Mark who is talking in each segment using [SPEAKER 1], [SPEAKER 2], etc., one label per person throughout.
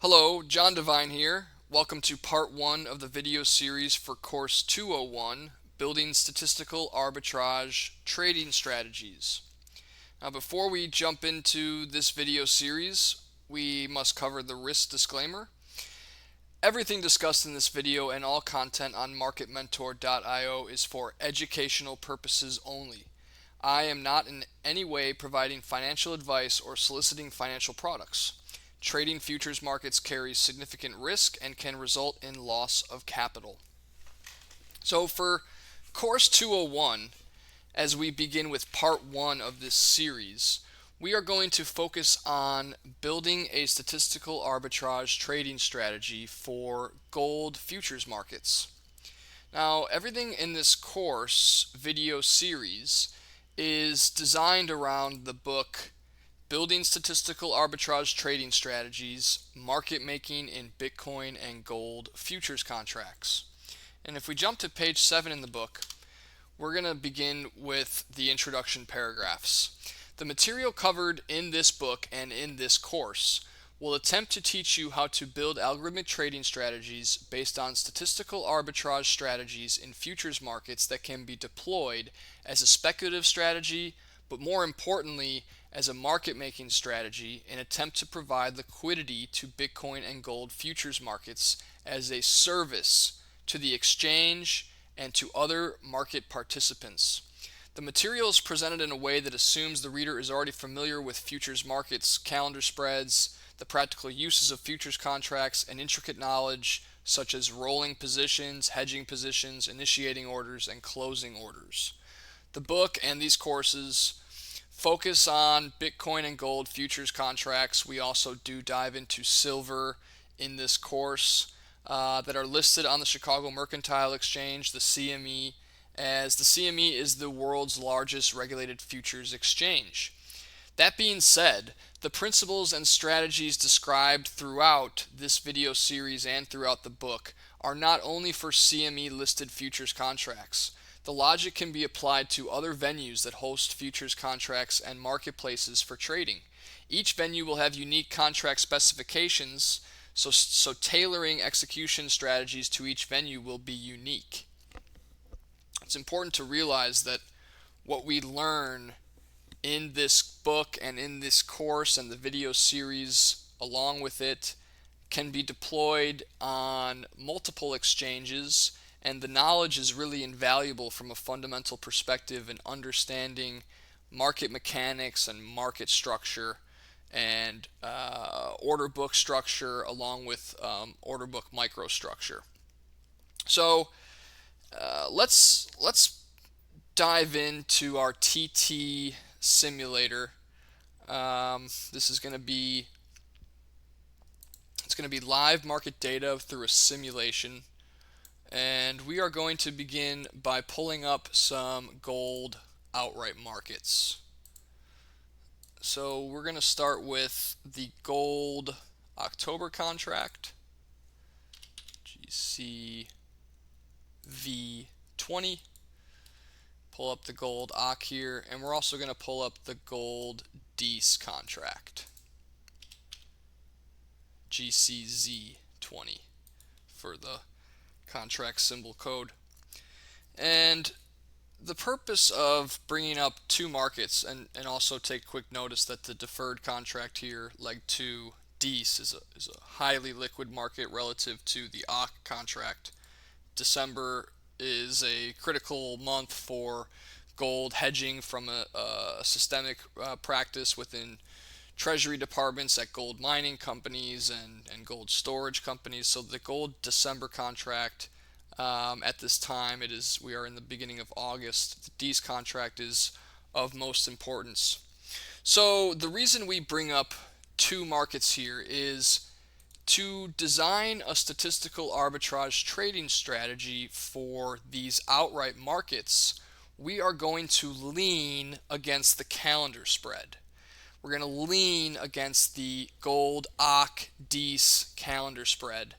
[SPEAKER 1] Hello, John Devine here. Welcome to part 1 of the video series for course 201, Building Statistical Arbitrage Trading Strategies. Now before we jump into this video series, we must cover the risk disclaimer. Everything discussed in this video and all content on marketmentor.io is for educational purposes only. I am not in any way providing financial advice or soliciting financial products. Trading futures markets carries significant risk and can result in loss of capital. So for course 201, as we begin with part 1 of this series, we are going to focus on building a statistical arbitrage trading strategy for gold futures markets. Now, everything in this course video series is designed around the book Building Statistical Arbitrage Trading Strategies, Market Making in Bitcoin and Gold Futures Contracts. And if we jump to page 7 in the book, we're going to begin with the introduction paragraphs. The material covered in this book and in this course will attempt to teach you how to build algorithmic trading strategies based on statistical arbitrage strategies in futures markets that can be deployed as a speculative strategy, but more importantly, as a market-making strategy in attempt to provide liquidity to Bitcoin and gold futures markets as a service to the exchange and to other market participants. The material is presented in a way that assumes the reader is already familiar with futures markets, calendar spreads, the practical uses of futures contracts, and intricate knowledge such as rolling positions, hedging positions, initiating orders, and closing orders. The book and these courses focus on Bitcoin and gold futures contracts. We also do dive into silver in this course that are listed on the Chicago Mercantile Exchange, the CME, as the CME is the world's largest regulated futures exchange. That being said, the principles and strategies described throughout this video series and throughout the book are not only for CME listed futures contracts. The logic can be applied to other venues that host futures contracts and marketplaces for trading. Each venue will have unique contract specifications, so tailoring execution strategies to each venue will be unique. It's important to realize that what we learn in this book and in this course and the video series along with it can be deployed on multiple exchanges, and the knowledge is really invaluable from a fundamental perspective in understanding market mechanics and market structure and order book structure along with order book microstructure. So let's dive into our TT simulator. This is going to be live market data through a simulation, and we are going to begin by pulling up some gold outright markets. So we're going to start with the gold October contract, GCV20. Pull up the gold OC here, and we're also going to pull up the gold DEES contract, GCZ20 for the contract symbol code. And the purpose of bringing up two markets, and also take quick notice that the deferred contract here, leg 2, DEES, is a highly liquid market relative to the OC contract. December is a critical month for gold hedging from a systemic practice within treasury departments at gold mining companies and gold storage companies. So the gold December contract, at this time, we are in the beginning of August. The DEES contract is of most importance. So the reason we bring up two markets here is to design a statistical arbitrage trading strategy for these outright markets. We are going to lean against the calendar spread. We're going to lean against the gold OC DEES calendar spread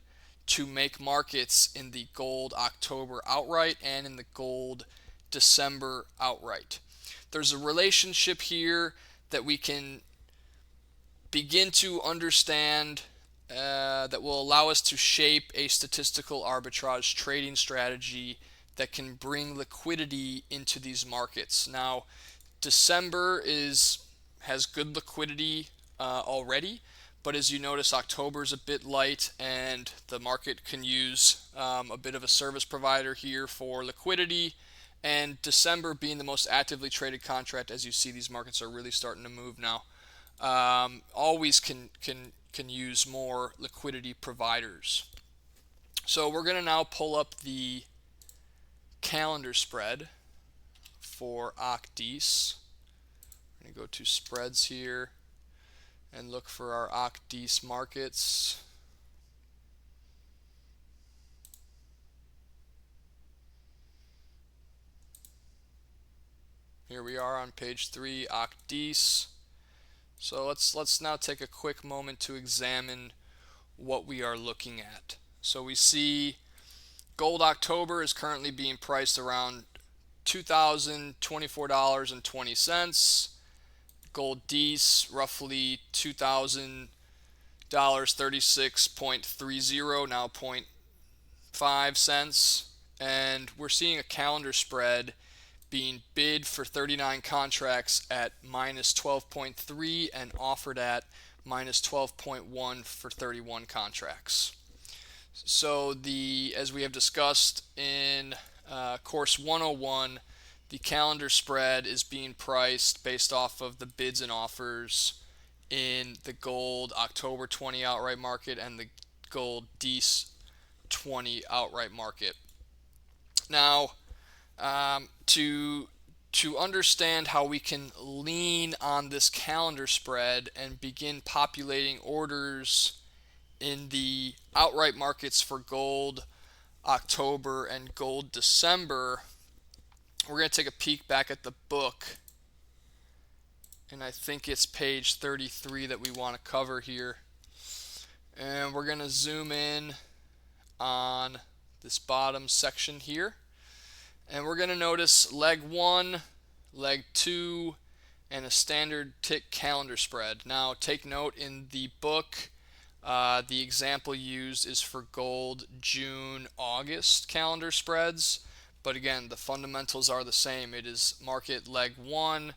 [SPEAKER 1] to make markets in the gold October outright and in the gold December outright. There's a relationship here that we can begin to understand that will allow us to shape a statistical arbitrage trading strategy that can bring liquidity into these markets. Now, December has good liquidity already, but as you notice, October is a bit light, and the market can use a bit of a service provider here for liquidity. And December being the most actively traded contract, as you see, these markets are really starting to move now. Always can use more liquidity providers. So we're going to now pull up the calendar spread for OCDES. We're going to go to spreads here and look for our OCDES markets. Here we are on page 3, OCDES. So let's now take a quick moment to examine what we are looking at. So we see gold October is currently being priced around $2,024.20. Gold DES roughly $2,000.36.30, now 0.5 cents. And we're seeing a calendar spread being bid for 39 contracts at minus 12.3 and offered at minus 12.1 for 31 contracts. So as we have discussed in course 101, the calendar spread is being priced based off of the bids and offers in the gold October 20 outright market and the gold DES 20 outright market. Now, to understand how we can lean on this calendar spread and begin populating orders in the outright markets for gold October and gold December, we're going to take a peek back at the book, and I think it's page 33 that we want to cover here. And we're going to zoom in on this bottom section here, and we're going to notice leg 1, leg 2, and a standard tick calendar spread. Now take note, in the book the example used is for gold June August calendar spreads, but again, the fundamentals are the same. It is market leg 1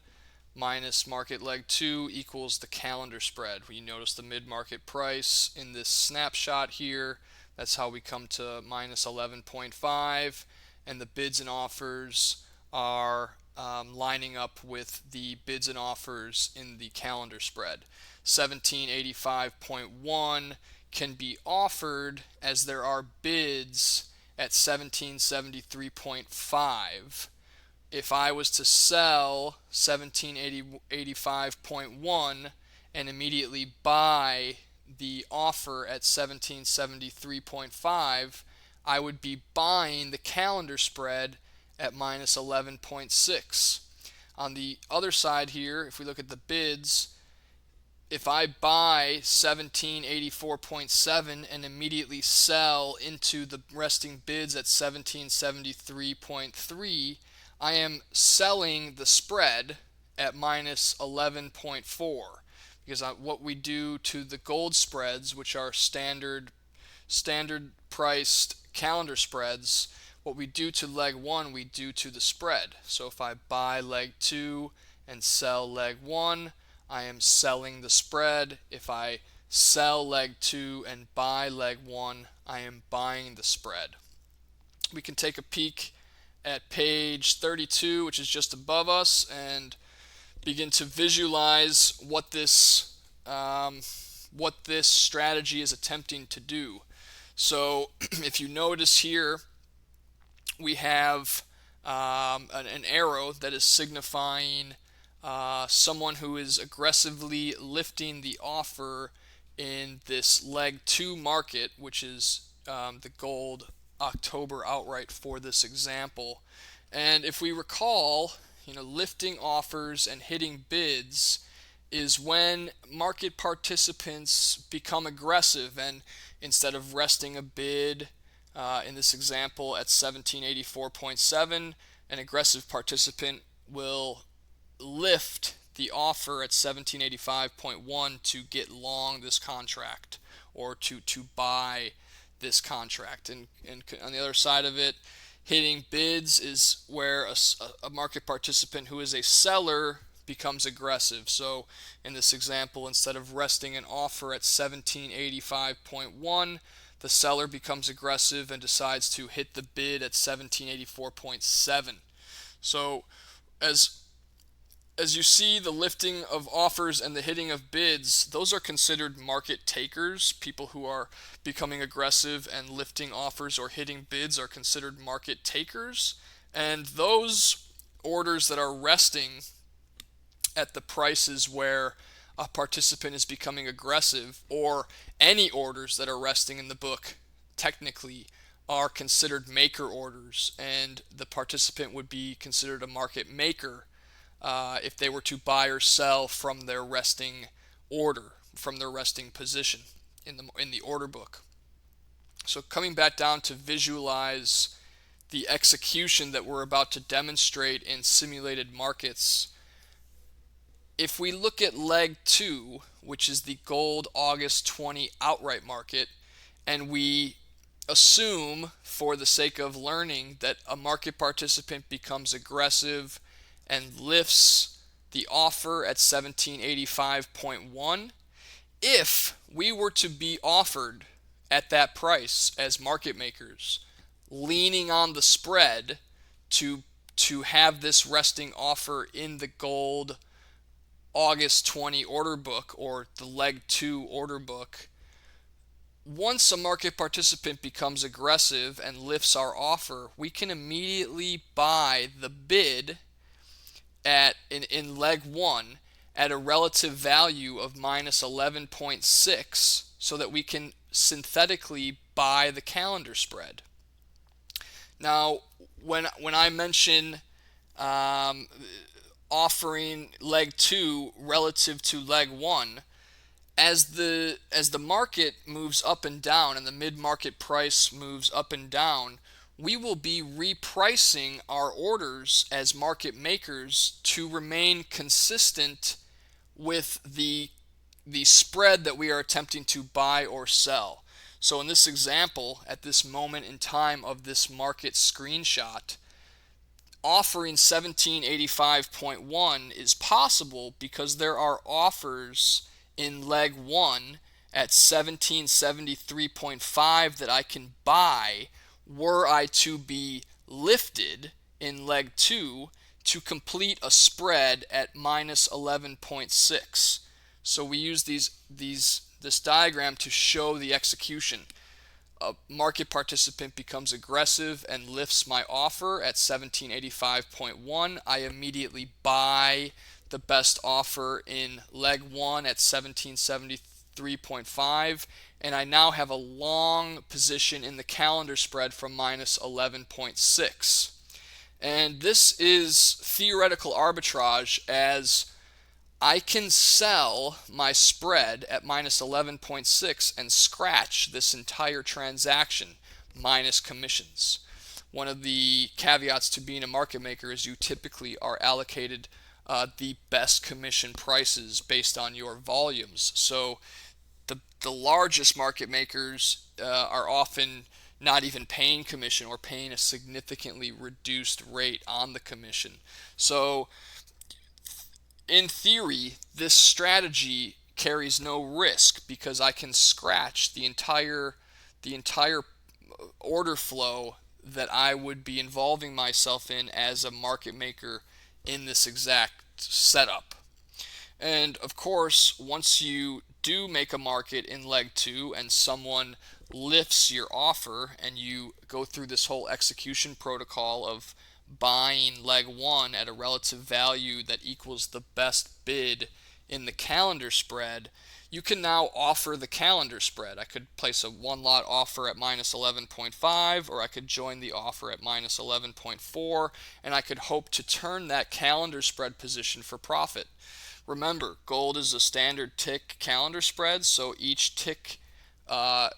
[SPEAKER 1] minus market leg 2 equals the calendar spread. You notice the mid-market price in this snapshot here. That's how we come to minus 11.5, and the bids and offers are lining up with the bids and offers in the calendar spread. 1785.1 can be offered as there are bids at 1773.5. If I was to sell 1785.1 and immediately buy the offer at 1773.5, I would be buying the calendar spread at minus 11.6. On the other side here, if we look at the bids, if I buy 1784.7 and immediately sell into the resting bids at 1773.3, I am selling the spread at minus 11.4, because what we do to the gold spreads, which are standard priced calendar spreads, what we do to leg 1 we do to the spread. So if I buy leg 2 and sell leg 1, I am selling the spread. If I sell leg 2 and buy leg 1, I am buying the spread. We can take a peek at page 32, which is just above us, and begin to visualize what this strategy is attempting to do. So if you notice here, we have an arrow that is signifying someone who is aggressively lifting the offer in this leg 2 market, which is the gold October outright for this example. And if we recall, lifting offers and hitting bids is when market participants become aggressive, and instead of resting a bid in this example at 1784.7, an aggressive participant will lift the offer at 1785.1 to get long this contract, or to buy this contract. And on the other side of it, hitting bids is where a market participant who is a seller becomes aggressive. So in this example, instead of resting an offer at 1785.1, the seller becomes aggressive and decides to hit the bid at 1784.7. So as you see, the lifting of offers and the hitting of bids, those are considered market takers. People who are becoming aggressive and lifting offers or hitting bids are considered market takers. And those orders that are resting at the prices where a participant is becoming aggressive, or any orders that are resting in the book, technically are considered maker orders, and the participant would be considered a market maker if they were to buy or sell from their resting order, from their resting position in the order book. So coming back down to visualize the execution that we're about to demonstrate in simulated markets, if we look at leg 2, which is the gold August 20 outright market, and we assume, for the sake of learning, that a market participant becomes aggressive and lifts the offer at 1785.1, if we were to be offered at that price as market makers, leaning on the spread to have this resting offer in the gold August 20 order book, or the leg 2 order book, once a market participant becomes aggressive and lifts our offer, we can immediately buy the bid in leg 1 at a relative value of minus 11.6, so that we can synthetically buy the calendar spread. Now, when I mention offering leg 2 relative to leg 1, as the market moves up and down and the mid-market price moves up and down, we will be repricing our orders as market makers to remain consistent with the spread that we are attempting to buy or sell. So in this example, at this moment in time of this market screenshot, offering 1785.1 is possible because there are offers in leg 1 at 1773.5 that I can buy were I to be lifted in leg 2 to complete a spread at minus 11.6. So we use this diagram to show the execution. A market participant becomes aggressive and lifts my offer at 1785.1. I immediately buy the best offer in leg 1 at 1773.5, and I now have a long position in the calendar spread from minus 11.6. And this is theoretical arbitrage, as I can sell my spread at minus 11.6 and scratch this entire transaction minus commissions. One of the caveats to being a market maker is you typically are allocated the best commission prices based on your volumes. So the largest market makers are often not even paying commission, or paying a significantly reduced rate on the commission. So in theory, this strategy carries no risk because I can scratch the entire order flow that I would be involving myself in as a market maker in this exact setup. And of course, once you do make a market in leg 2 and someone lifts your offer and you go through this whole execution protocol of buying leg 1 at a relative value that equals the best bid in the calendar spread, you can now offer the calendar spread. I could place a one lot offer at minus 11.5, or I could join the offer at minus 11.4, and I could hope to turn that calendar spread position for profit. Remember, gold is a standard tick calendar spread, so each tick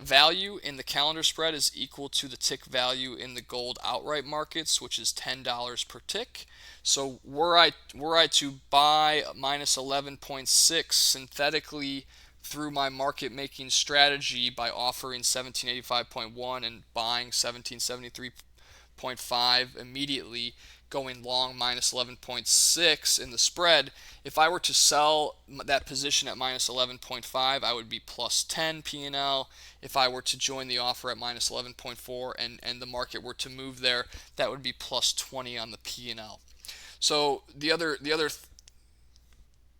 [SPEAKER 1] value in the calendar spread is equal to the tick value in the gold outright markets, which is $10 per tick. So were I to buy minus 11.6 synthetically through my market making strategy by offering 1785.1 and buying 1773.5 immediately, going long minus 11.6 in the spread. If I were to sell that position at minus 11.5, I would be plus 10 P&L. If I were to join the offer at minus 11.4 and the market were to move there, that would be plus 20 on the P&L. So the other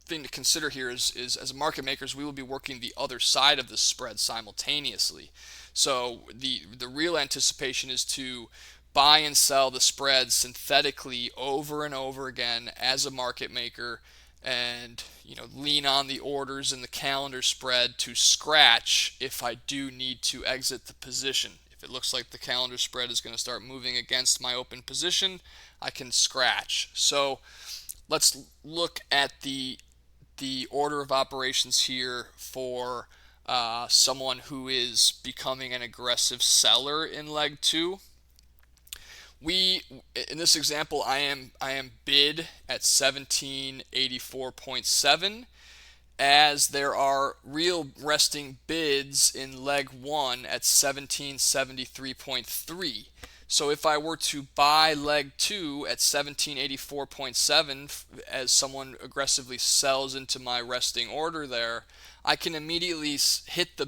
[SPEAKER 1] thing to consider here is as market makers, we will be working the other side of the spread simultaneously. So the real anticipation is to buy and sell the spread synthetically over and over again as a market maker, and lean on the orders and the calendar spread to scratch if I do need to exit the position. If it looks like the calendar spread is going to start moving against my open position, I can scratch. So let's look at the order of operations here for someone who is becoming an aggressive seller in leg 2. In this example, I am bid at 1784.7, as there are real resting bids in leg 1 at 1773.3. So if I were to buy leg 2 at 1784.7 as someone aggressively sells into my resting order there, I can immediately hit the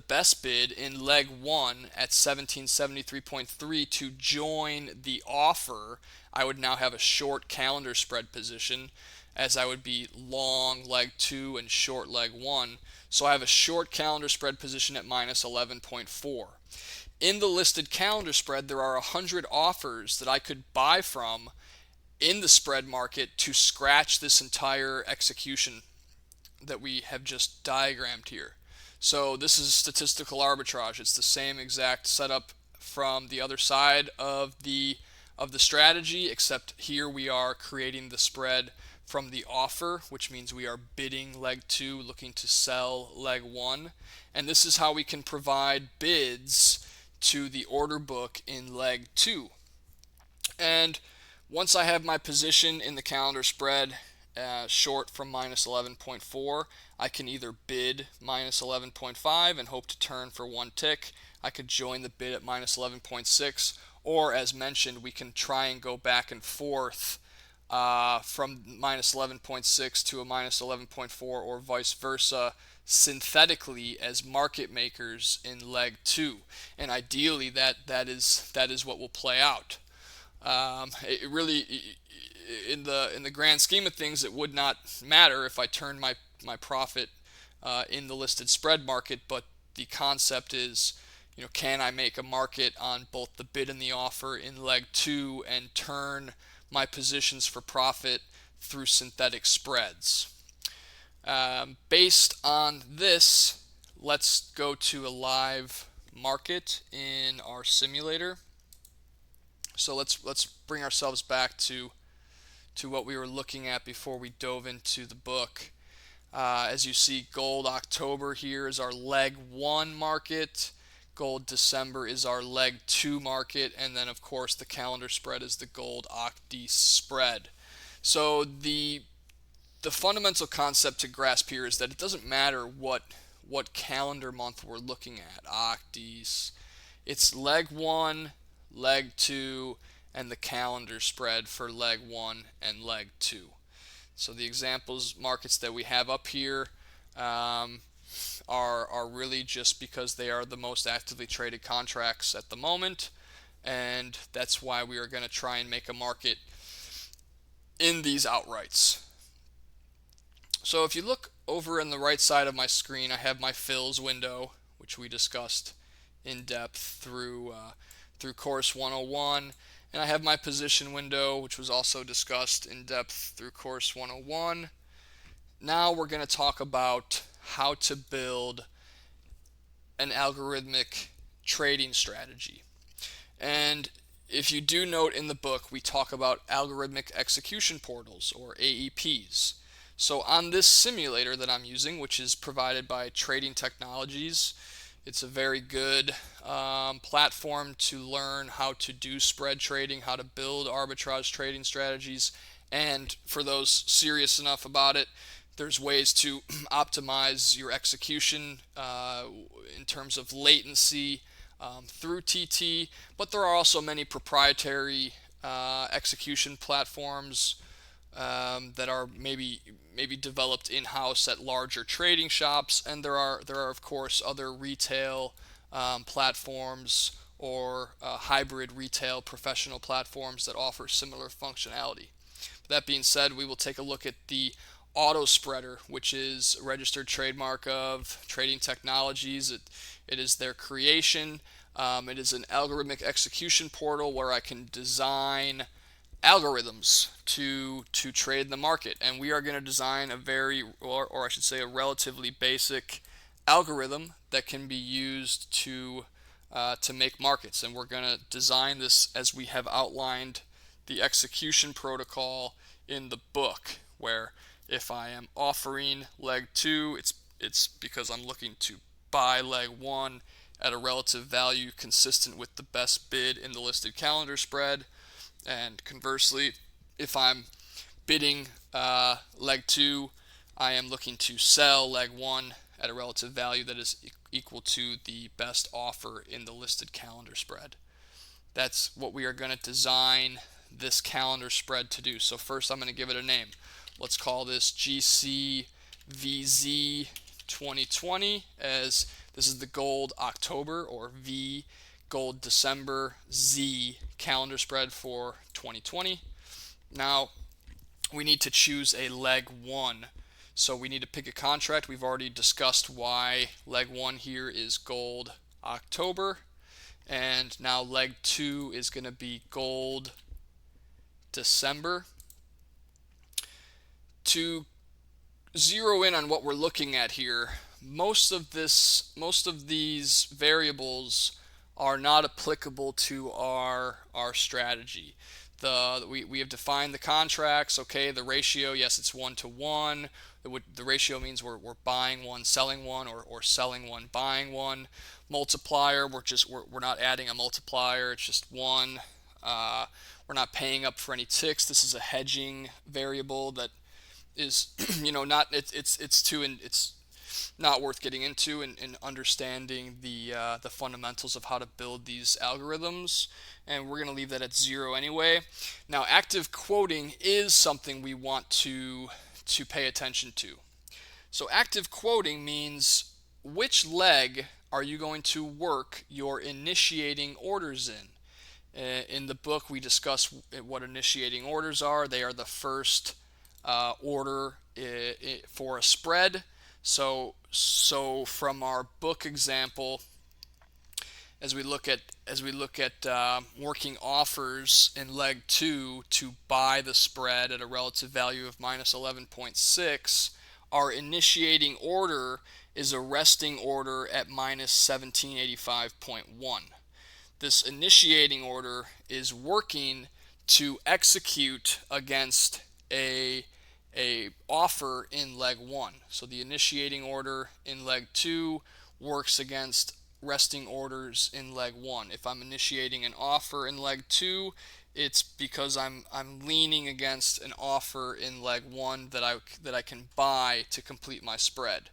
[SPEAKER 1] best bid in leg 1 at 1773.3 to join the offer. I would now have a short calendar spread position, as I would be long leg 2 and short leg 1. So I have a short calendar spread position at minus 11.4. In the listed calendar spread, there are 100 offers that I could buy from in the spread market to scratch this entire execution that we have just diagrammed here. So this is statistical arbitrage. It's the same exact setup from the other side of the strategy, except here we are creating the spread from the offer, which means we are bidding leg 2, looking to sell leg 1. And this is how we can provide bids to the order book in leg 2. And once I have my position in the calendar spread short from minus 11.4, I can either bid minus 11.5 and hope to turn for one tick. I could join the bid at minus 11.6, or as mentioned, we can try and go back and forth from minus 11.6 to a minus 11.4 or vice versa synthetically as market makers in leg 2, and ideally that is what will play out. It really, in the grand scheme of things, it would not matter if I turned my profit in the listed spread market, but the concept is, can I make a market on both the bid and the offer in leg 2 and turn my positions for profit through synthetic spreads? Based on this, let's go to a live market in our simulator. So let's bring ourselves back to what we were looking at before we dove into the book. As you see, gold October here is our leg 1 market. Gold December is our leg 2 market, and then of course the calendar spread is the gold OCD spread. So the fundamental concept to grasp here is that it doesn't matter what calendar month we're looking at, OCDs. It's leg 1, leg 2, and the calendar spread for leg 1 and leg 2. So the examples markets that we have up here are really just because they are the most actively traded contracts at the moment, and that's why we are going to try and make a market in these outrights. So if you look over in the right side of my screen, I have my fills window, which we discussed in depth through course 101, and I have my position window, which was also discussed in depth through course 101. Now we're going to talk about how to build an algorithmic trading strategy. And if you do note in the book, we talk about algorithmic execution portals, or AEPs. So on this simulator that I'm using, which is provided by Trading Technologies, it's a very good platform to learn how to do spread trading, how to build arbitrage trading strategies, and for those serious enough about it, There's ways to optimize your execution in terms of latency through TT, but there are also many proprietary execution platforms that are maybe developed in-house at larger trading shops, and there are of course other retail platforms or hybrid retail professional platforms that offer similar functionality. That being said, we will take a look at the auto spreader, which is a registered trademark of Trading Technologies. It is their creation. It is an algorithmic execution portal where I can design algorithms to trade in the market, and we are going to design a very, or I should say, a relatively basic algorithm that can be used to make markets. And we're going to design this as we have outlined the execution protocol in the book, where if I am offering leg 2, it's because I'm looking to buy leg 1 at a relative value consistent with the best bid in the listed calendar spread. And conversely, if I'm bidding leg 2, I am looking to sell leg 1 at a relative value that is equal to the best offer in the listed calendar spread. That's what we are going to design this calendar spread to do. So first I'm going to give it a name. Let's call this GCVZ 2020, as this is the gold October, or V gold December, Z calendar spread for 2020. Now we need to choose a leg 1. So we need to pick a contract. We've already discussed why leg 1 here is gold October. And now leg 2 is going to be gold December. To zero in on what we're looking at here, most of these variables are not applicable to our strategy. We have defined the contracts. Okay, the ratio, yes, it's 1-to-1. The ratio means we're buying one, selling one, or selling one, buying one. Multiplier, we're not adding a multiplier. It's just one. We're not paying up for any ticks. This is a hedging variable that is, not it's not worth getting into in understanding the fundamentals of how to build these algorithms, and we're going to leave that at 0 anyway. Now, active quoting is something we want to pay attention to. So active quoting means which leg are you going to work your initiating orders in. In the book, we discuss what initiating orders are. They are the first order for a spread. So from our book example, as we look at working offers in leg 2 to buy the spread at a relative value of minus 11.6, our initiating order is a resting order at minus 1785.1. This initiating order is working to execute against a offer in leg 1. So the initiating order in leg 2 works against resting orders in leg 1. If I'm initiating an offer in leg 2, it's because I'm leaning against an offer in leg 1 that I can buy to complete my spread.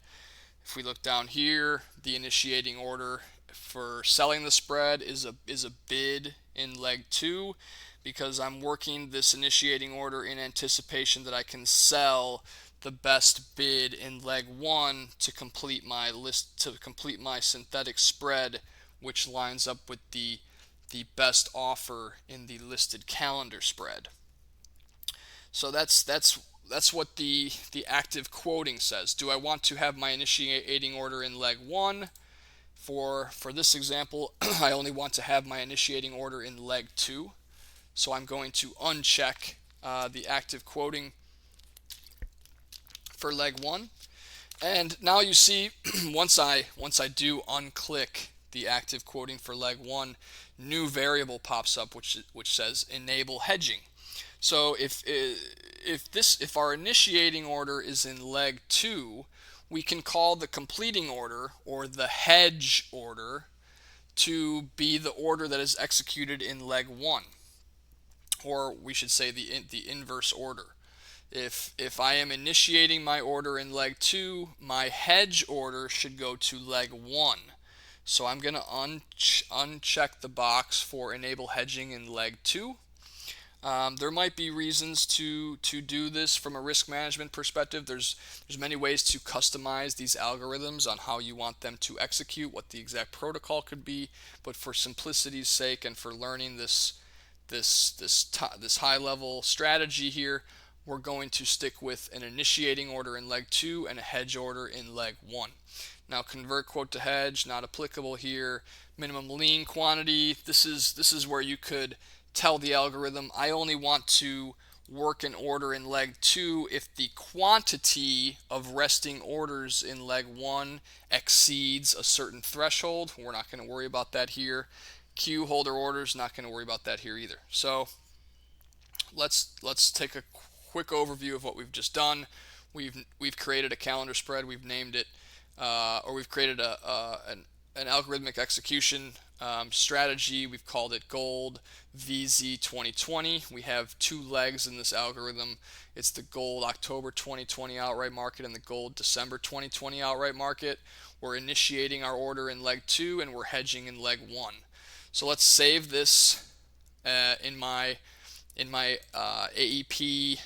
[SPEAKER 1] If we look down here, the initiating order for selling the spread is a bid in leg 2, because I'm working this initiating order in anticipation that I can sell the best bid in leg 1 to complete my synthetic spread, which lines up with the best offer in the listed calendar spread. So that's what the active quoting says. Do I want to have my initiating order in leg 1? For this example, I only want to have my initiating order in leg 2. So I'm going to uncheck the active quoting for leg 1. And now you see, once I do unclick the active quoting for leg 1, new variable pops up which says enable hedging. So if our initiating order is in leg 2, we can call the completing order, or the hedge order, to be the order that is executed in leg 1, or we should say the inverse order. If I am initiating my order in leg 2, my hedge order should go to leg 1. So I'm going to uncheck the box for enable hedging in leg 2. There might be reasons to do this from a risk management perspective. There's many ways to customize these algorithms on how you want them to execute, what the exact protocol could be. But for simplicity's sake and for learning this high level strategy here, we're going to stick with an initiating order in leg 2 and a hedge order in leg 1. Now convert quote to hedge, not applicable here. Minimum lien quantity, this is where you could tell the algorithm I only want to work an order in leg 2 if the quantity of resting orders in leg 1 exceeds a certain threshold. We're not going to worry about that here. Queue holder orders, not going to worry about that here either. So let's take a quick overview of what we've just done. We've created a calendar spread. We've named it, or we've created an algorithmic execution strategy. We've called it Gold VZ 2020. We have two legs in this algorithm. It's the Gold October 2020 outright market and the Gold December 2020 outright market. We're initiating our order in leg 2 and we're hedging in leg 1. So let's save this in my AEP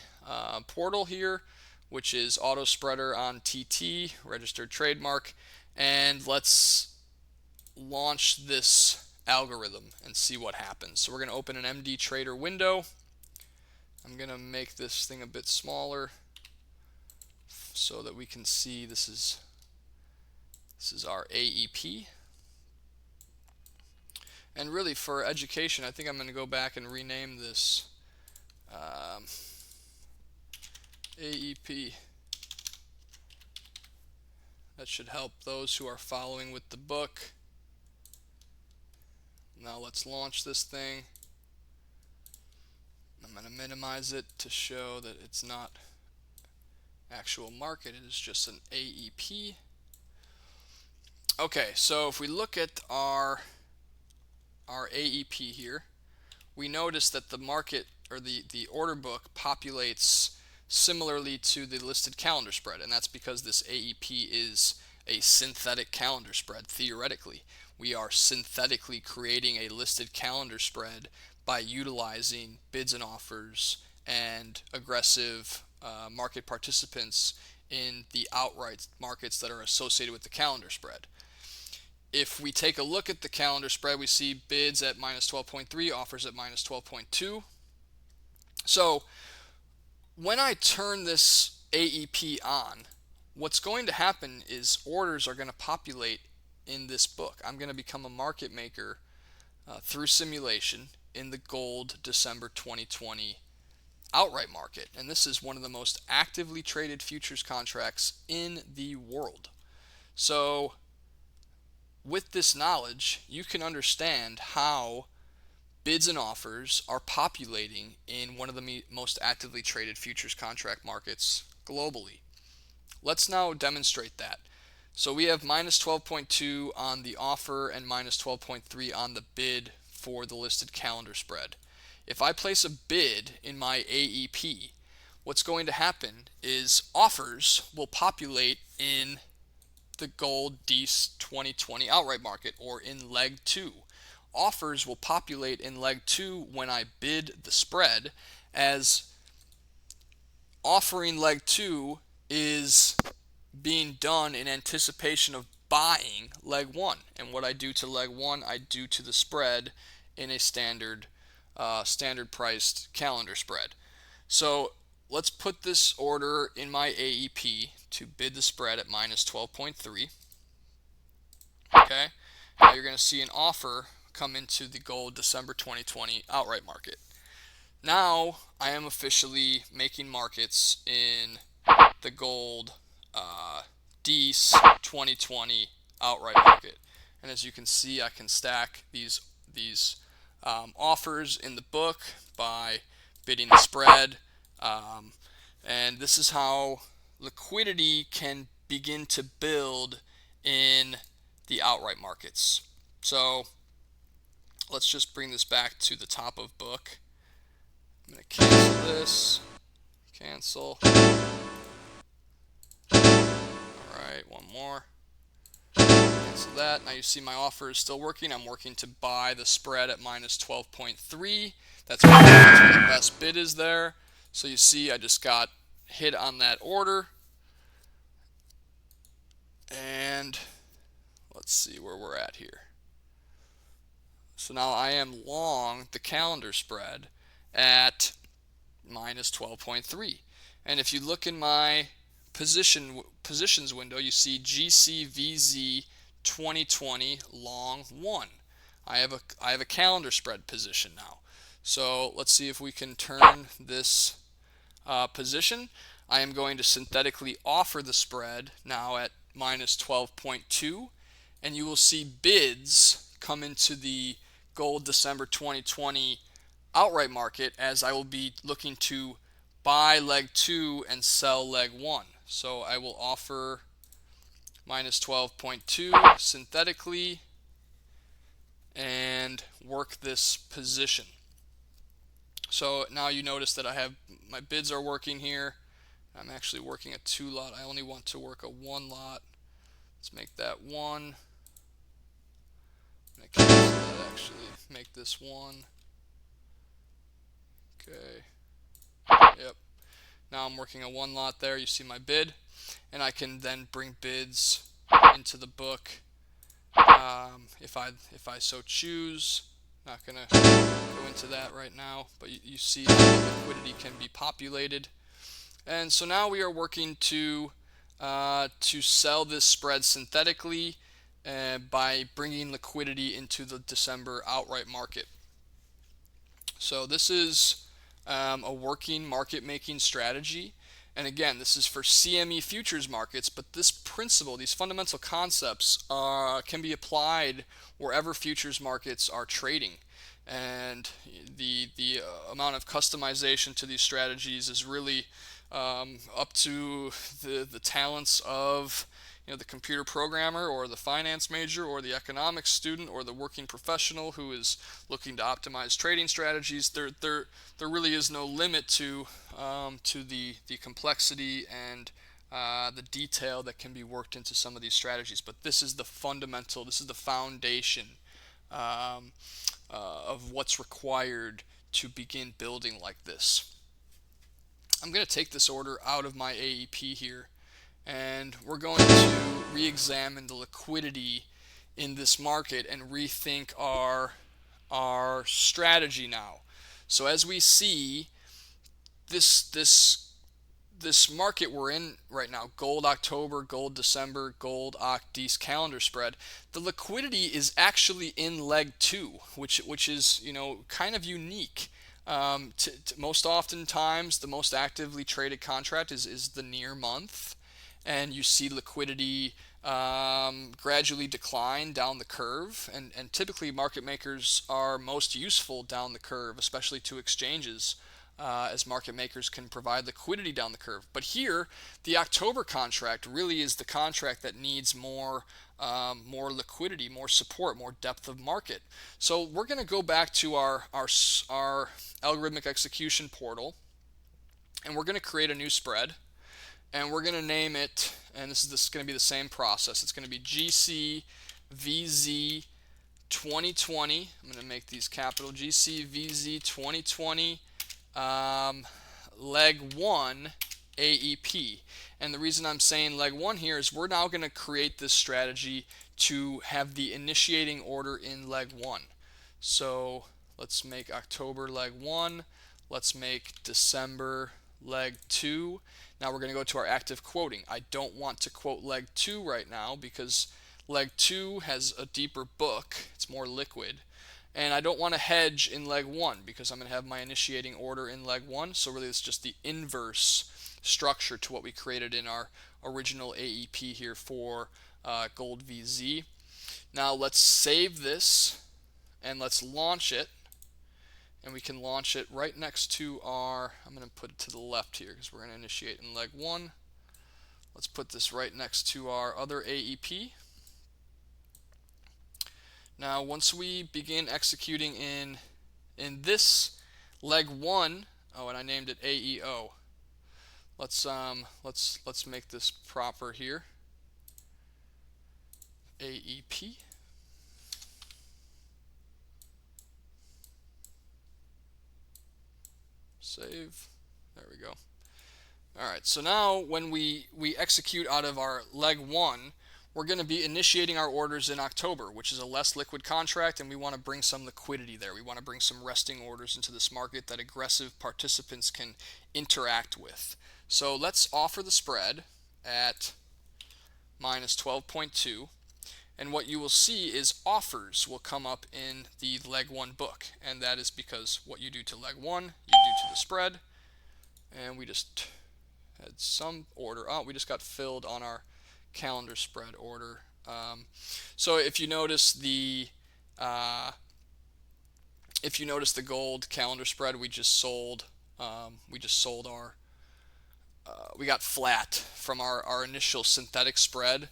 [SPEAKER 1] portal here, which is auto spreader on TT, registered trademark, and let's launch this algorithm and see what happens. So we're going to open an MD Trader window. I'm going to make this thing a bit smaller so that we can see this is our AEP. And really for education, I think I'm going to go back and rename this AEP. That should help those who are following with the book. Now let's launch this thing. I'm going to minimize it to show that it's not actual market, it is just an AEP. Okay, so if we look at our AEP here, we notice that the market, or the order book, populates similarly to the listed calendar spread, and that's because this AEP is a synthetic calendar spread. Theoretically, we are synthetically creating a listed calendar spread by utilizing bids and offers and aggressive market participants in the outright markets that are associated with the calendar spread. If we take a look at the calendar spread, we see bids at minus 12.3, offers at minus 12.2. So when I turn this AEP on, what's going to happen is orders are going to populate in this book. I'm going to become a market maker through simulation in the Gold December 2020 outright market. And this is one of the most actively traded futures contracts in the world. So with this knowledge, you can understand how bids and offers are populating in one of the most actively traded futures contract markets globally. Let's now demonstrate that. So we have minus 12.2 on the offer and minus 12.3 on the bid for the listed calendar spread. If I place a bid in my AEP, what's going to happen is offers will populate in the Gold DECE 2020 outright market, or in leg 2. Offers will populate in leg 2 when I bid the spread, as offering leg 2 is being done in anticipation of buying leg 1. And what I do to leg 1, I do to the spread in a standard priced calendar spread. So let's put this order in my AEP to bid the spread at minus 12.3. Okay, now you're going to see an offer come into the Gold December 2020 outright market. Now I am officially making markets in the Gold DECE 2020 outright market. And as you can see, I can stack these offers in the book by bidding the spread. And this is how liquidity can begin to build in the outright markets. So let's just bring this back to the top of book. I'm going to cancel this, Cancel. Alright, one more. Cancel that. Now you see my offer is still working. I'm working to buy the spread at minus 12.3. That's where the best bid is there. So you see I just got hit on that order. And let's see where we're at here. So now I am long the calendar spread at minus 12.3. And if you look in my positions window, you see GCVZ 2020 long 1. I have a calendar spread position now. So let's see if we can turn this position. I am going to synthetically offer the spread now at minus 12.2, and you will see bids come into the gold December 2020 outright market as I will be looking to buy leg 2 and sell leg 1. So I will offer minus 12.2 synthetically and work this position. So now you notice that I have my bids are working here. I'm actually working a 2 lot. I only want to work a 1 lot. Let's make that 1. I'm going to cancel that actually. Make this 1. Okay. Yep. Now I'm working a 1 lot there. You see my bid. And I can then bring bids into the book if I so choose. Not going to go into that right now, but you see how liquidity can be populated. And so now we are working to sell this spread synthetically by bringing liquidity into the December outright market. So this is a working market making strategy. And again, this is for CME futures markets, but this principle, these fundamental concepts can be applied wherever futures markets are trading. And the amount of customization to these strategies is really up to the talents of the computer programmer or the finance major or the economics student or the working professional who is looking to optimize trading strategies. There really is no limit to the complexity and the detail that can be worked into some of these strategies. But this is the fundamental, this is the foundation of what's required to begin building like this. I'm going to take this order out of my AEP here, and we're going to re-examine the liquidity in this market and rethink our strategy now. So as we see this market we're in right now, gold October, gold December, gold OCD's calendar spread, the liquidity is actually in leg 2, which is kind of unique. Most oftentimes, the most actively traded contract is the near month, and you see liquidity gradually decline down the curve, and typically market makers are most useful down the curve, especially to exchanges, as market makers can provide liquidity down the curve. But here, the October contract really is the contract that needs more liquidity, more support, more depth of market. So we're going to go back to our algorithmic execution portal, and we're going to create a new spread, and we're going to name it, and this is going to be the same process. It's going to be GCVZ 2020. I'm going to make these capital. GCVZ 2020 leg 1 AEP. And the reason I'm saying leg 1 here is we're now going to create this strategy to have the initiating order in leg 1. So let's make October leg 1. Let's make December leg 2. Now we're going to go to our active quoting. I don't want to quote leg 2 right now because leg 2 has a deeper book. It's more liquid. And I don't want to hedge in leg 1 because I'm going to have my initiating order in leg 1. So really it's just the inverse structure to what we created in our original AEP here for Gold VZ. Now let's save this and let's launch it. And we can launch it right next to our, I'm going to put it to the left here because we're going to initiate in leg 1. Let's put this right next to our other AEP. Now once we begin executing in this leg 1, oh, and I named it AEO. Let's make this proper here. AEP. Save. There we go. All right, so now when we execute out of our leg 1, we're going to be initiating our orders in October, which is a less liquid contract, and we want to bring some liquidity there. We want to bring some resting orders into this market that aggressive participants can interact with. So let's offer the spread at minus 12.2, and what you will see is offers will come up in the leg 1 book, and that is because what you do to leg 1, you do to the spread, and we just had some order. Oh, we just got filled on our calendar spread order. So if you notice the gold calendar spread, we just sold. Our. We got flat from our initial synthetic spread.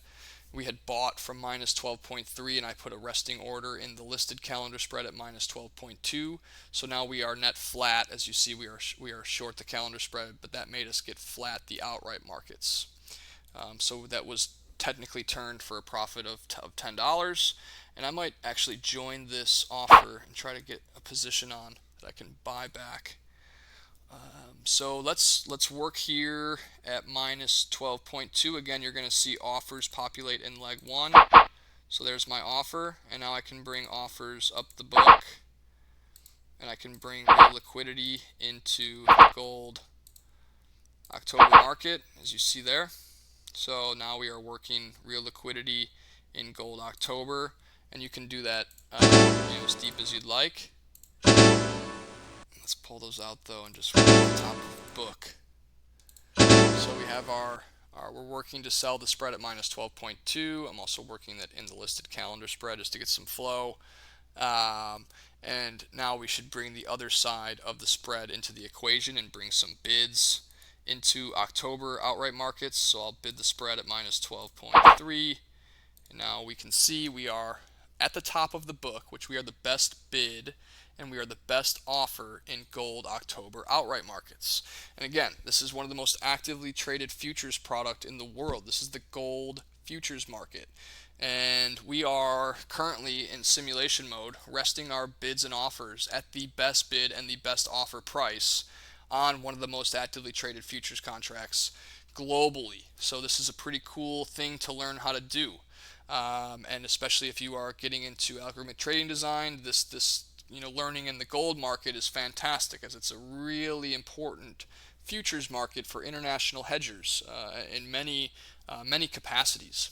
[SPEAKER 1] We had bought from minus 12.3, and I put a resting order in the listed calendar spread at minus 12.2. So now we are net flat. As you see, we are short the calendar spread, but that made us get flat the outright markets. So that was technically turned for a profit of $10. And I might actually join this offer and try to get a position on that I can buy back. So let's work here at minus 12.2. Again, you're going to see offers populate in leg 1. So there's my offer, and now I can bring offers up the book, and I can bring real liquidity into the gold October market, as you see there. So now we are working real liquidity in gold October, and you can do that as deep as you'd like. Let's pull those out though and just work at the top of the book. So we have we're working to sell the spread at minus 12.2. I'm also working that in the listed calendar spread just to get some flow. And now we should bring the other side of the spread into the equation and bring some bids into October outright markets. So I'll bid the spread at minus 12.3. And now we can see we are at the top of the book, which we are the best bid, and we are the best offer in gold October outright markets. And again, this is one of the most actively traded futures product in the world. This is the gold futures market. And we are currently in simulation mode, resting our bids and offers at the best bid and the best offer price on one of the most actively traded futures contracts globally. So this is a pretty cool thing to learn how to do. And especially if you are getting into algorithmic trading design, this learning in the gold market is fantastic, as it's a really important futures market for international hedgers in many capacities.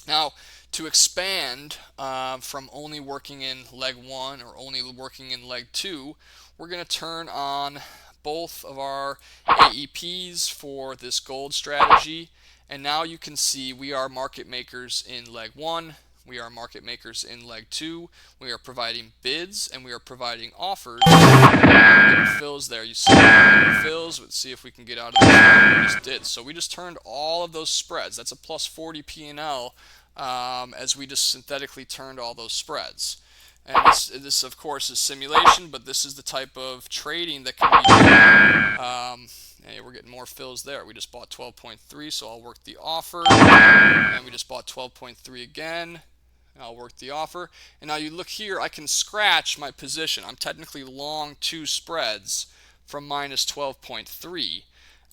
[SPEAKER 1] Now, to expand from only working in leg 1 or only working in leg 2, we're going to turn on both of our AEPs for this gold strategy. And now you can see we are market makers in leg 1. We are market makers in leg 2. We are providing bids and we are providing offers. Fills there. You see fills. Let's see if we can get out of this. We just did. So we just turned all of those spreads. That's a plus 40 P&L as we just synthetically turned all those spreads. And this of course is simulation, but this is the type of trading that can be done. Hey, we're getting more fills there. We just bought 12.3, so I'll work the offer. And we just bought 12.3 again. And I'll work the offer. And now you look here, I can scratch my position. I'm technically long 2 spreads from minus 12.3.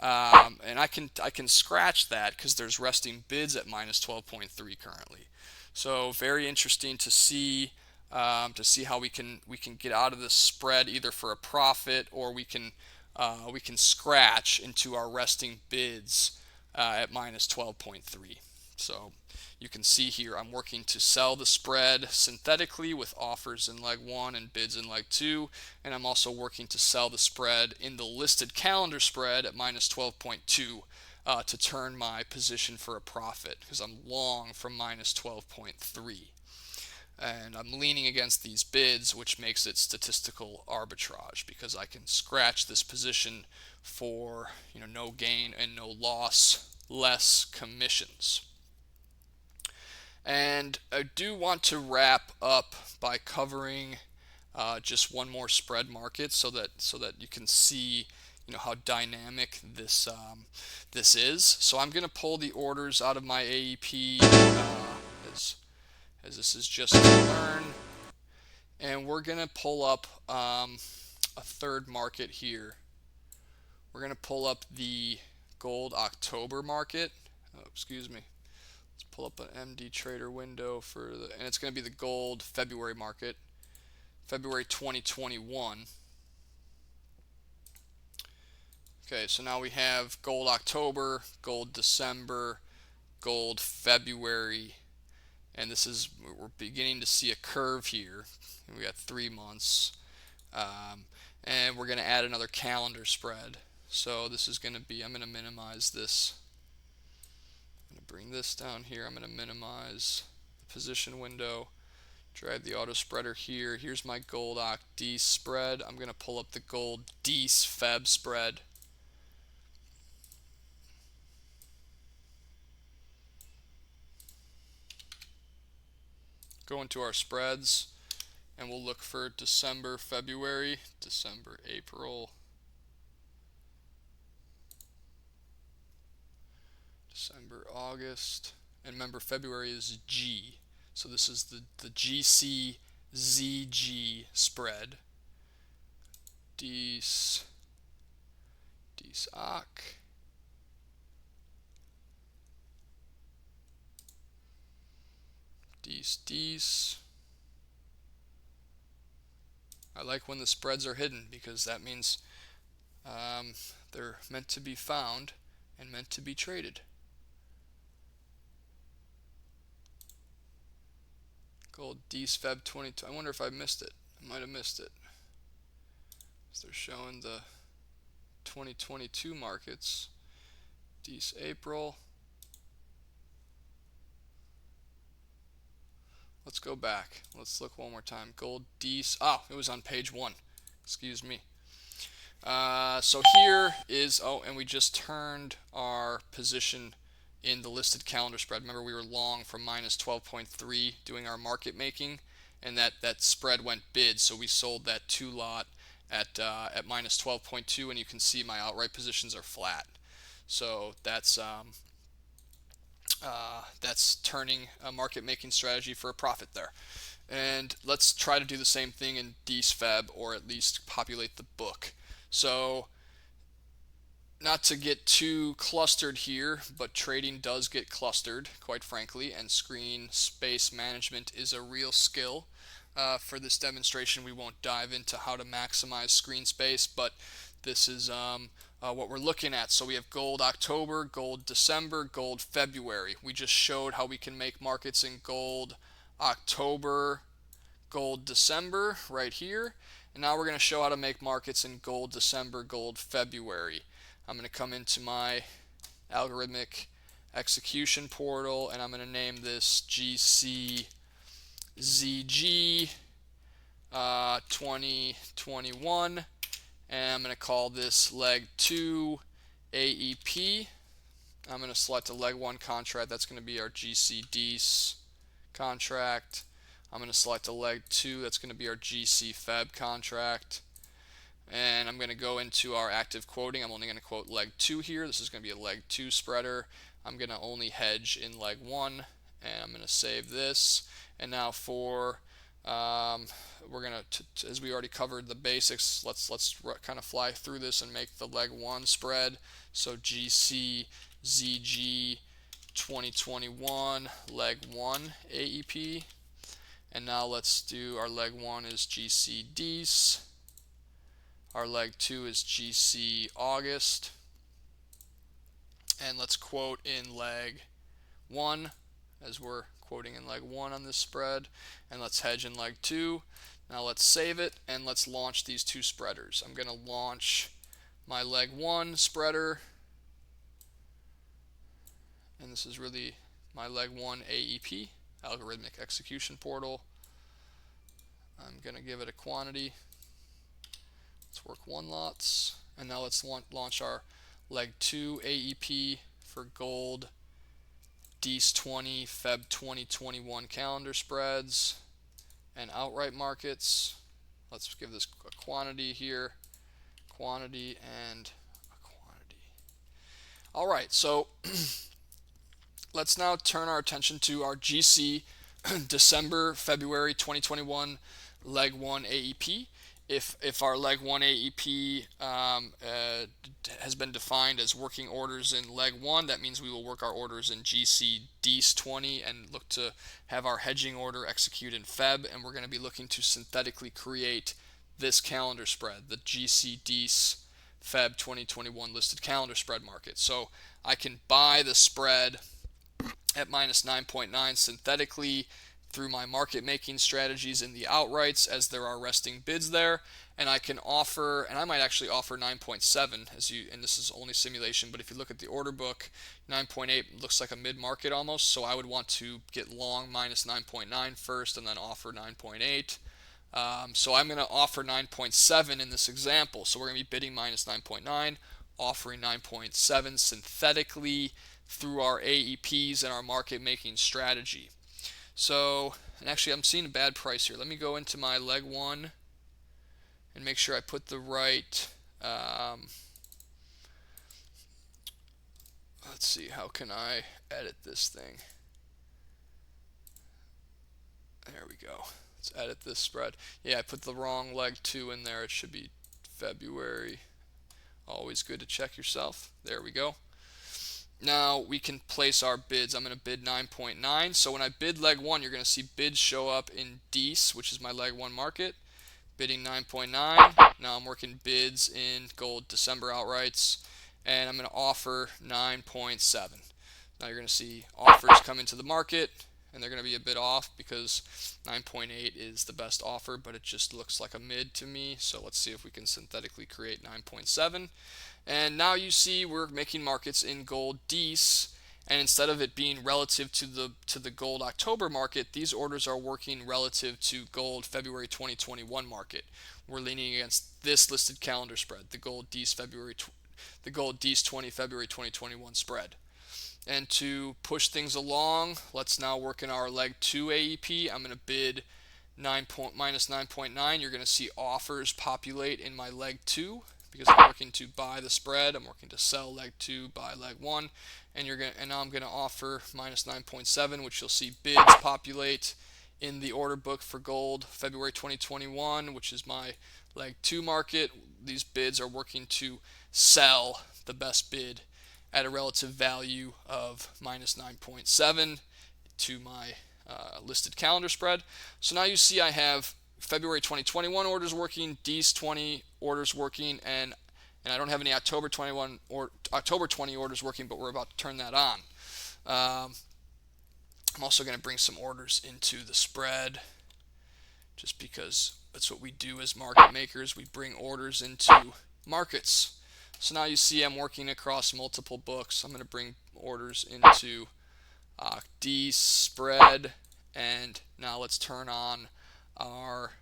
[SPEAKER 1] And I can scratch that because there's resting bids at minus 12.3 currently. So very interesting to see how we can get out of this spread either for a profit, or we can scratch into our resting bids at minus 12.3. So you can see here I'm working to sell the spread synthetically with offers in leg 1 and bids in leg 2, and I'm also working to sell the spread in the listed calendar spread at minus 12.2 to turn my position for a profit, because I'm long from minus 12.3. And I'm leaning against these bids, which makes it statistical arbitrage, because I can scratch this position for no gain and no loss, less commissions. And I do want to wrap up by covering just one more spread market, so that you can see how dynamic this is. So I'm going to pull the orders out of my AEP as this is just to learn, and we're going to pull up a third market here. We're going to pull up the gold October market. Oh, excuse me. Let's pull up an MD Trader window and it's going to be the gold February market, February 2021. Okay, so now we have gold October, gold December, gold February, and we're beginning to see a curve here. We got 3 months, and we're going to add another calendar spread. So this is going to be, I'm going to minimize this. I'm going to bring this down here. I'm going to minimize the position window, drag the auto spreader here. Here's my gold OCD spread. I'm going to pull up the gold DC Feb spread. Go into our spreads, and we'll look for December, February, December, April, December, August, and remember February is G. So this is the GC ZG spread. DC OC. DC. I like when the spreads are hidden because that means they're meant to be found and meant to be traded. Gold DC Feb 22. I wonder if I missed it. I might have missed it. So they're showing the 2022 markets. DC April. Let's go back. Let's look one more time. Gold DC. Oh, it was on page 1. Excuse me. So here is, and we just turned our position in the listed calendar spread. Remember, we were long from minus 12.3 doing our market making, and that spread went bid, so we sold that 2 lot at minus 12.2, and you can see my outright positions are flat. So that's turning a market making strategy for a profit there. And let's try to do the same thing in DC Feb, or at least populate the book. So not to get too clustered here, but trading does get clustered, quite frankly, and screen space management is a real skill. For this demonstration, we won't dive into how to maximize screen space, but this is what we're looking at. So we have gold October, gold December, gold February. We just showed how we can make markets in gold October, gold December right here. And now we're going to show how to make markets in gold December, gold February. I'm going to come into my algorithmic execution portal, and I'm going to name this GCZG 2021, and I'm going to call this leg 2 AEP. I'm going to select a leg 1 contract. That's going to be our GCDs contract. I'm going to select a leg 2. That's going to be our GC Feb contract. And I'm going to go into our active quoting. I'm only going to quote leg 2 here. This is going to be a leg 2 spreader. I'm going to only hedge in leg 1, and I'm going to save this. And now for we're going to, as we already covered the basics, let's kind of fly through this and make the leg 1 spread. So GC ZG 2021 leg 1 AEP. And now let's do our leg 1 is GCDs. Our leg 2 is GC August. And let's quote in leg 1 as we're quoting in leg 1 on this spread. And let's hedge in leg 2. Now let's save it and let's launch these 2 spreaders. I'm going to launch my leg 1 spreader. And this is really my leg 1 AEP, algorithmic execution portal. I'm going to give it a quantity. Let's work 1 lots. And now let's launch our leg 2 AEP for gold DC 20 Feb 2021 calendar spreads and outright markets. Let's give this a quantity here. quantity and a quantity. All right, so let's now turn our attention to our GC December February 2021 leg 1 AEP. If our leg 1 AEP has been defined as working orders in leg 1, that means we will work our orders in GC DEAS 20 and look to have our hedging order execute in Feb, and we're going to be looking to synthetically create this calendar spread, the GC DEAS Feb 2021 listed calendar spread market. So I can buy the spread at minus 9.9 synthetically through my market making strategies in the outrights, as there are resting bids there, and I can offer, and I might actually offer 9.7 as you, and this is only simulation, but if you look at the order book, 9.8 looks like a mid-market almost, so I would want to get long minus 9.9 first and then offer 9.8. So I'm going to offer 9.7 in this example. So we're going to be bidding minus 9.9, offering 9.7 synthetically through our AEPs and our market making strategy. So, and actually I'm seeing a bad price here. Let me go into my leg 1 and make sure I put the right, let's see, how can I edit this thing? There we go. Let's edit this spread. Yeah, I put the wrong leg 2 in there. It should be February. Always good to check yourself. There we go. Now we can place our bids. I'm going to bid 9.9. So when I bid leg 1, you're going to see bids show up in DEAS, which is my leg 1 market. Bidding 9.9. Now I'm working bids in gold December outrights, and I'm going to offer 9.7. Now you're going to see offers come into the market, and they're going to be a bit off because 9.8 is the best offer, but it just looks like a mid to me. So let's see if we can synthetically create 9.7. And now you see we're making markets in gold DEAS, and instead of it being relative to the gold October market, these orders are working relative to gold February 2021 market. We're leaning against this listed calendar spread, the gold DEAS 20 February 2021 spread. And to push things along, let's now work in our leg 2 AEP. I'm going to bid minus 9.9. You're going to see offers populate in my leg 2 because I'm working to buy the spread. I'm working to sell leg 2, buy leg 1, and now I'm going to offer minus 9.7, which you'll see bids populate in the order book for gold February 2021, which is my leg 2 market. These bids are working to sell the best bid at a relative value of minus 9.7 to my listed calendar spread. So now you see I have February 2021 orders working, DEAS 20 orders working, and I don't have any October 21 or October 20 orders working, but we're about to turn that on. I'm also going to bring some orders into the spread, just because that's what we do as market makers. We bring orders into markets. So now you see I'm working across multiple books. I'm going to bring orders into DEAS spread, and now let's turn on our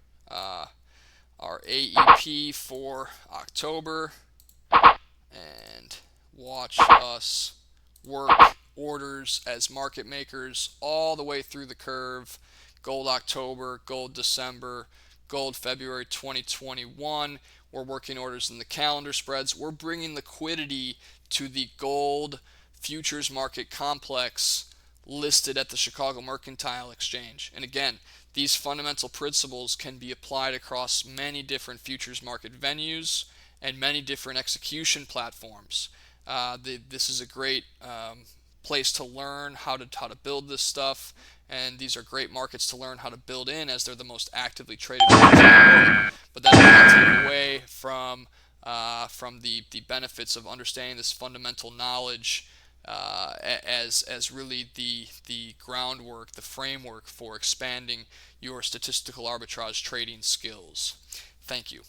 [SPEAKER 1] AEP for October and watch us work orders as market makers all the way through the curve. Gold October, gold December, gold February 2021. We're working orders in the calendar spreads. We're bringing liquidity to the gold futures market complex listed at the Chicago Mercantile Exchange. And again, these fundamental principles can be applied across many different futures market venues and many different execution platforms. This is a great place to learn how to build this stuff, and these are great markets to learn how to build in, as they're the most actively traded markets in the world. But that does not take away from the benefits of understanding this fundamental knowledge as really the groundwork, the framework for expanding your statistical arbitrage trading skills. Thank you.